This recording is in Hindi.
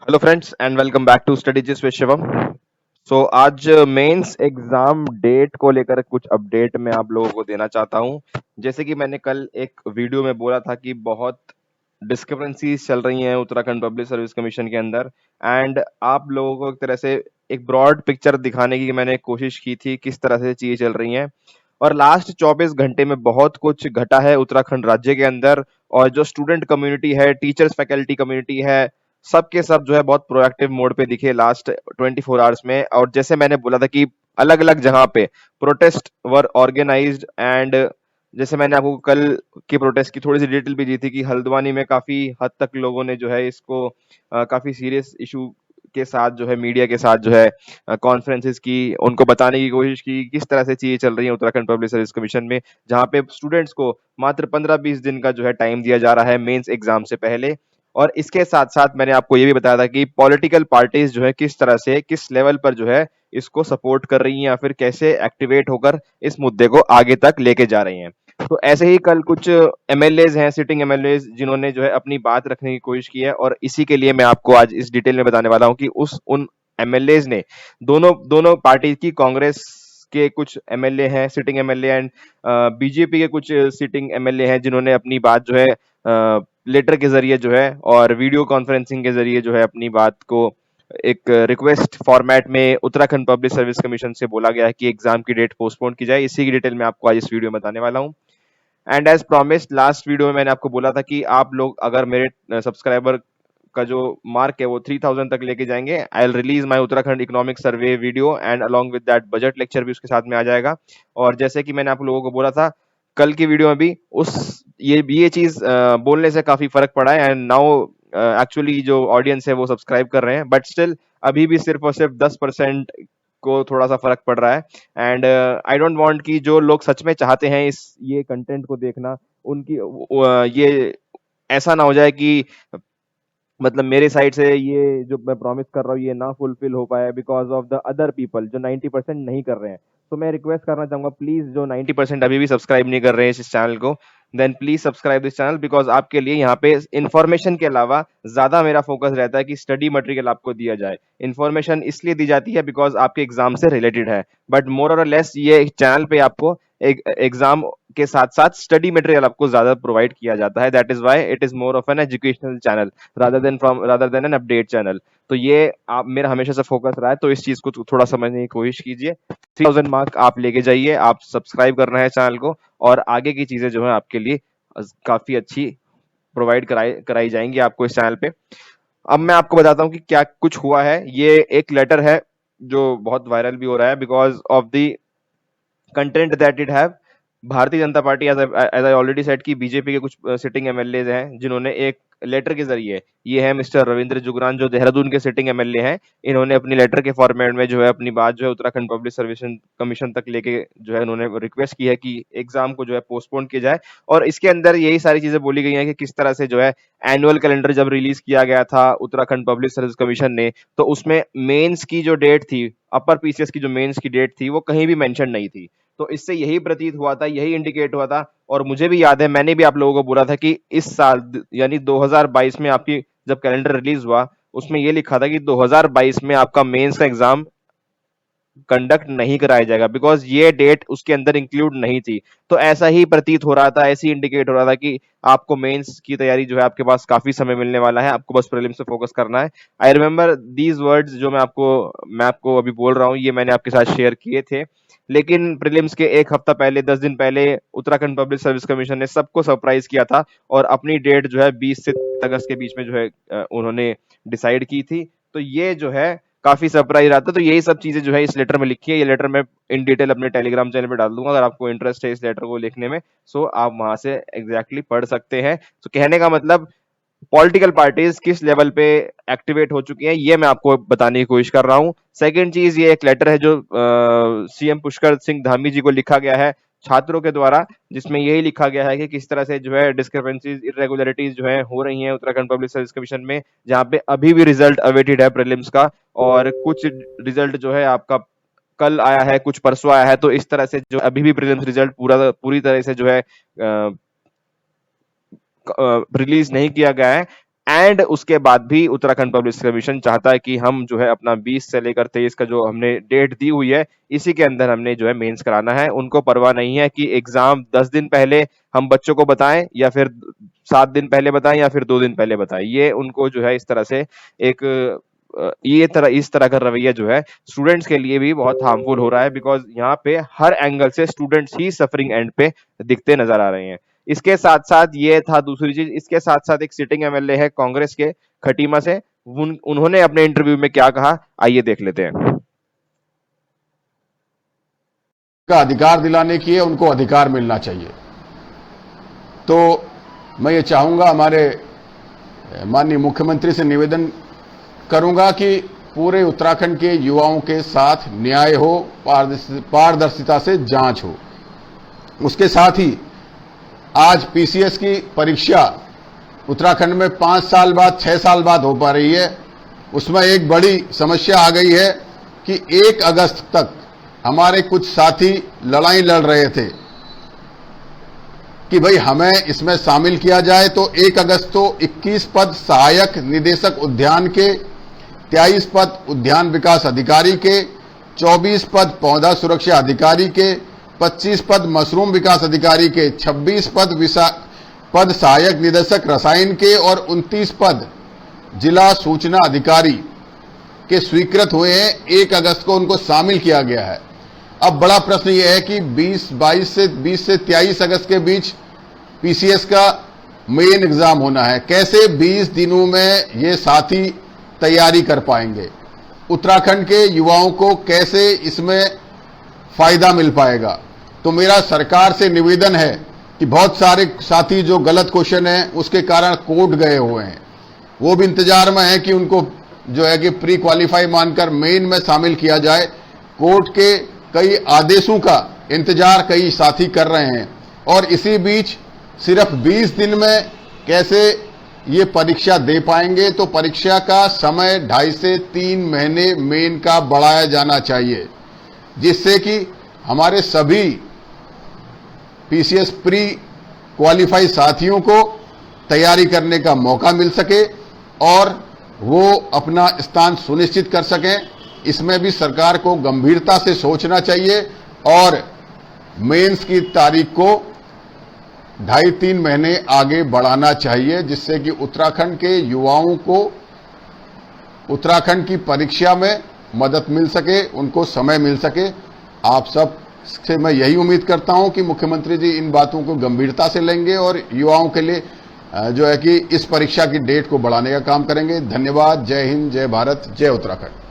Hello friends and welcome back to studies with Shivam. So आज मेंस एग्जाम डेट को लेकर कुछ अपडेट मैं आप लोगों को देना चाहता हूं। जैसे कि मैंने कल एक वीडियो में बोला था कि बहुत डिस्क्रिपेंसीज चल रही हैं उत्तराखंड पब्लिक सर्विस कमीशन के अंदर, एंड आप लोगों को एक तरह से एक ब्रॉड पिक्चर दिखाने की मैंने कोशिश की थी किस तरह से चीजें चल रही हैं। और लास्ट 24 घंटे में बहुत कुछ घटा है उत्तराखंड राज्य के अंदर। और जो स्टूडेंट कम्युनिटी है, टीचर्स फैकल्टी कम्युनिटी है, सब के सब जो है बहुत प्रोएक्टिव मोड पे दिखे लास्ट 24 आवर्स में। और जैसे मैंने बोला था कि अलग अलग जगह पे प्रोटेस्ट वर ऑर्गेनाइज्ड, एंड जैसे मैंने आपको कल की प्रोटेस्ट की थोड़ी सी डिटेल भी दी थी कि हल्द्वानी में काफी हद तक लोगों ने जो है इसको काफी सीरियस इशू के साथ जो है मीडिया के साथ जो है कॉन्फ्रेंसेस की, उनको बताने की कोशिश की किस तरह से चीजें चल रही हैं उत्तराखंड पब्लिक सर्विस कमीशन में, जहां पे स्टूडेंट्स को मात्र 15-20 दिन का जो है टाइम दिया जा रहा है मेंस एग्जाम से पहले। और इसके साथ साथ मैंने आपको ये भी बताया था कि पॉलिटिकल पार्टीज जो है किस तरह से किस लेवल पर जो है इसको सपोर्ट कर रही हैं या फिर कैसे एक्टिवेट होकर इस मुद्दे को आगे तक लेके जा रही हैं। तो ऐसे ही कल कुछ एमएलएज हैं, सिटिंग एमएलएज, जिन्होंने जो है अपनी बात रखने की कोशिश की है, और इसी के लिए मैं आपको आज इस डिटेल में बताने वाला हूं कि उस उन एमएलएज ने दोनों दोनों पार्टी की, कांग्रेस के कुछ एमएलए हैं सिटिंग एमएलए, एंड बीजेपी के कुछ सिटिंग एमएलए हैं, जिन्होंने अपनी बात जो है लेटर के जरिए जो है और वीडियो कॉन्फ्रेंसिंग के जरिए जो है अपनी बात को एक रिक्वेस्ट फॉर्मेट में उत्तराखंड पब्लिक सर्विस कमीशन से बोला गया है कि एग्जाम की डेट पोस्टपोन की जाए। इसी की डिटेल में आपको आज इस वीडियो में बताने वाला हूं। And as promised last video में मैंने आपको बोला था कि आप लोग अगर मेरे सब्सक्राइबर का जो मार्क है वो 3000 तक लेके जाएंगे, I will release my Uttarakhand economic survey video, and along with that budget lecture भी उसके साथ में आ जाएगा। और जैसे कि मैंने आप लोगों को बोला था कल की वीडियो में भी, उस ये चीज बोलने से काफी फर्क पड़ा है, एंड नाउ एक्चुअली जो ऑडियंस है वो सब्सक्राइब कर रहे हैं, बट स्टिल अभी भी सिर्फ और सिर्फ 10% को थोड़ा सा फर्क पड़ रहा है। एंड आई डोंट वांट कि जो लोग सच में चाहते हैं इस ये कंटेंट को देखना, उनकी ये ऐसा ना हो जाए कि मतलब मेरे साइड से ये जो मैं प्रॉमिस कर रहा हूँ ये ना फुलफिल हो पाए because of the other people जो 90% नहीं कर रहे हैं। तो मैं रिक्वेस्ट करना चाहूंगा, प्लीज जो 90% अभी भी सब्सक्राइब नहीं कर रहे हैं इस चैनल को, then please subscribe this channel, because आपके लिए यहाँ पे इन्फॉर्मेशन के अलावा ज्यादा मेरा फोकस रहता है कि स्टडी मटेरियल आपको दिया जाए। इन्फॉर्मेशन इसलिए दी जाती है बिकॉज आपके एग्जाम से रिलेटेड है, बट मोर और लेस ये चैनल पे आपको एक एग्जाम के साथ साथ स्टडी मटेरियल आपको ज्यादा प्रोवाइड किया जाता है। That is why it is more of an educational channel rather than an update channel. तो ये आप मेरा हमेशा से फोकस रहा है, तो इस चीज को थोड़ा समझने की कोशिश कीजिए। 3000 मार्क आप लेके जाइए, आप सब्सक्राइब करना है चैनल को, और आगे की चीजें जो है आपके लिए काफी अच्छी प्रोवाइड कराई कराई जाएंगी आपको इस चैनल पे। अब मैं आपको बताता हूँ कि क्या कुछ हुआ है। ये एक लेटर है जो बहुत वायरल भी हो रहा है because of the content that it have. Bharatiya Janata Party, as I already said, कि बीजेपी के कुछ सिटिंग एमएलए हैं जिन्होंने एक लेटर के जरिए, ये है मिस्टर रविंद्र जुगरान जो देहरादून के सिटिंग एमएलए हैं, इन्होंने अपनी लेटर के फॉर्मेट में जो है अपनी बात जो है उत्तराखंड पब्लिक सर्विस कमीशन तक लेके जो है उन्होंने रिक्वेस्ट की है कि एग्जाम को जो है पोस्टपोन किया जाए। और इसके अंदर यही सारी चीजें बोली गई हैं कि किस तरह से जो है एनुअल कैलेंडर जब रिलीज किया गया था उत्तराखंड पब्लिक सर्विस कमीशन ने, तो उसमें मेंस की जो डेट थी, अपर पीसीएस की जो मेंस की डेट थी, वो कहीं भी मेंशन नहीं थी। तो इससे यही प्रतीत हुआ था, यही इंडिकेट हुआ था। और मुझे भी याद है मैंने भी आप लोगों को बोला था कि इस साल यानी 2022 में आपकी जब कैलेंडर रिलीज हुआ, उसमें यह लिखा था कि 2022 में आपका मेंस का एग्जाम कंडक्ट नहीं कराया जाएगा, बिकॉज ये डेट उसके अंदर इंक्लूड नहीं थी। तो ऐसा ही प्रतीत हो रहा था, ऐसी इंडिकेट हो रहा था कि आपको मेंस की तैयारी जो है आपके पास काफी समय मिलने वाला है, आपको बस प्रीलिम्स पे फोकस करना है। आई रिमेंबर दीज वर्ड्स जो मैं आपको अभी बोल रहा हूँ, ये मैंने आपके साथ शेयर किए थे। लेकिन प्रीलिम्स के एक हफ्ता पहले, 10 दिन पहले, उत्तराखंड पब्लिक सर्विस कमीशन ने सबको सरप्राइज किया था, और अपनी डेट जो है 20 से 30 अगस्त के बीच में जो है उन्होंने डिसाइड की थी। तो ये जो है काफी सरप्राइज आता है। तो यही सब चीजें जो है इस लेटर में लिखी है। ये लेटर मैं इन डिटेल अपने टेलीग्राम चैनल पे डाल दूंगा, अगर आपको इंटरेस्ट है इस लेटर को लिखने में, सो आप वहां से एग्जैक्टली पढ़ सकते हैं। तो कहने का मतलब, पॉलिटिकल पार्टीज किस लेवल पे एक्टिवेट हो चुकी हैं, ये मैं आपको बताने की कोशिश कर रहा हूं। सेकंड चीज, ये एक लेटर है जो सीएम पुष्कर सिंह धामी जी को लिखा गया है छात्रों के द्वारा, जिसमें यही लिखा गया है कि किस तरह से जो है डिस्क्रिपेंसीज, इरेगुलरिटीज जो है हो रही हैं उत्तराखंड पब्लिक सर्विस कमीशन में, जहां पे अभी भी रिजल्ट अवेटेड है प्रीलिम्स का, और कुछ रिजल्ट जो है आपका कल आया है, कुछ परसों आया है। तो इस तरह से जो अभी भी प्रीलिम्स रिजल्ट पूरी तरह से जो है रिलीज नहीं किया गया है। एंड उसके बाद भी उत्तराखंड पब्लिक कमीशन चाहता है कि हम जो है अपना 20 से लेकर 23 का जो हमने डेट दी हुई है, इसी के अंदर हमने जो है मेंस कराना है। उनको परवाह नहीं है कि एग्जाम 10 दिन पहले हम बच्चों को बताएं या फिर 7 दिन पहले बताएं या फिर 2 दिन पहले बताएं। ये उनको जो है इस तरह से एक इस तरह का रवैया जो है स्टूडेंट्स के लिए भी बहुत हार्मफुल हो रहा है, बिकॉज यहाँ पे हर एंगल से स्टूडेंट्स ही सफरिंग एंड पे दिखते नजर आ रहे हैं। इसके साथ साथ ये था दूसरी चीज, इसके साथ साथ एक सिटिंग एमएलए है कांग्रेस के खटीमा से, उन्होंने अपने इंटरव्यू में क्या कहा, आइए देख लेते हैं। का अधिकार दिलाने की है, उनको अधिकार मिलना चाहिए। तो मैं ये चाहूंगा, हमारे माननीय मुख्यमंत्री से निवेदन करूंगा कि पूरे उत्तराखंड के युवाओं के साथ न्याय हो, पारदर्शिता से जांच हो। उसके साथ ही आज पीसीएस की परीक्षा उत्तराखंड में 5 साल बाद 6 साल बाद हो पा रही है। उसमें एक बड़ी समस्या आ गई है कि 1 अगस्त तक हमारे कुछ साथी लड़ाई लड़ रहे थे कि भाई हमें इसमें शामिल किया जाए। तो 1 अगस्त तो 21 पद सहायक निदेशक उद्यान के, 23 पद उद्यान विकास अधिकारी के, 24 पद पौधा सुरक्षा अधिकारी के, 25 पद मशरूम विकास अधिकारी के, 26 पद सहायक निदेशक रसायन के और 29 पद जिला सूचना अधिकारी के स्वीकृत हुए हैं। 1 अगस्त को उनको शामिल किया गया है। अब बड़ा प्रश्न यह है कि 20 से 23 अगस्त के बीच पीसीएस का मेन एग्जाम होना है। कैसे 20 दिनों में ये साथी तैयारी कर पाएंगे? उत्तराखंड के युवाओं को कैसे इसमें फायदा मिल पाएगा? तो मेरा सरकार से निवेदन है कि बहुत सारे साथी जो गलत क्वेश्चन है उसके कारण कोर्ट गए हुए हैं, वो भी इंतजार में है कि उनको जो है कि प्री क्वालिफाई मानकर मेन में शामिल किया जाए। कोर्ट के कई आदेशों का इंतजार कई साथी कर रहे हैं और इसी बीच सिर्फ 20 दिन में कैसे ये परीक्षा दे पाएंगे? तो परीक्षा का समय 2.5 से 3 महीने मेन का बढ़ाया जाना चाहिए, जिससे कि हमारे सभी पीसीएस प्री क्वालिफाई साथियों को तैयारी करने का मौका मिल सके और वो अपना स्थान सुनिश्चित कर सकें। इसमें भी सरकार को गंभीरता से सोचना चाहिए और मेंस की तारीख को 2.5-3 महीने आगे बढ़ाना चाहिए, जिससे कि उत्तराखंड के युवाओं को उत्तराखंड की परीक्षा में मदद मिल सके, उनको समय मिल सके। आप सब से मैं यही उम्मीद करता हूं कि मुख्यमंत्री जी इन बातों को गंभीरता से लेंगे और युवाओं के लिए जो है कि इस परीक्षा की डेट को बढ़ाने का काम करेंगे। धन्यवाद। जय हिंद, जय भारत, जय उत्तराखंड।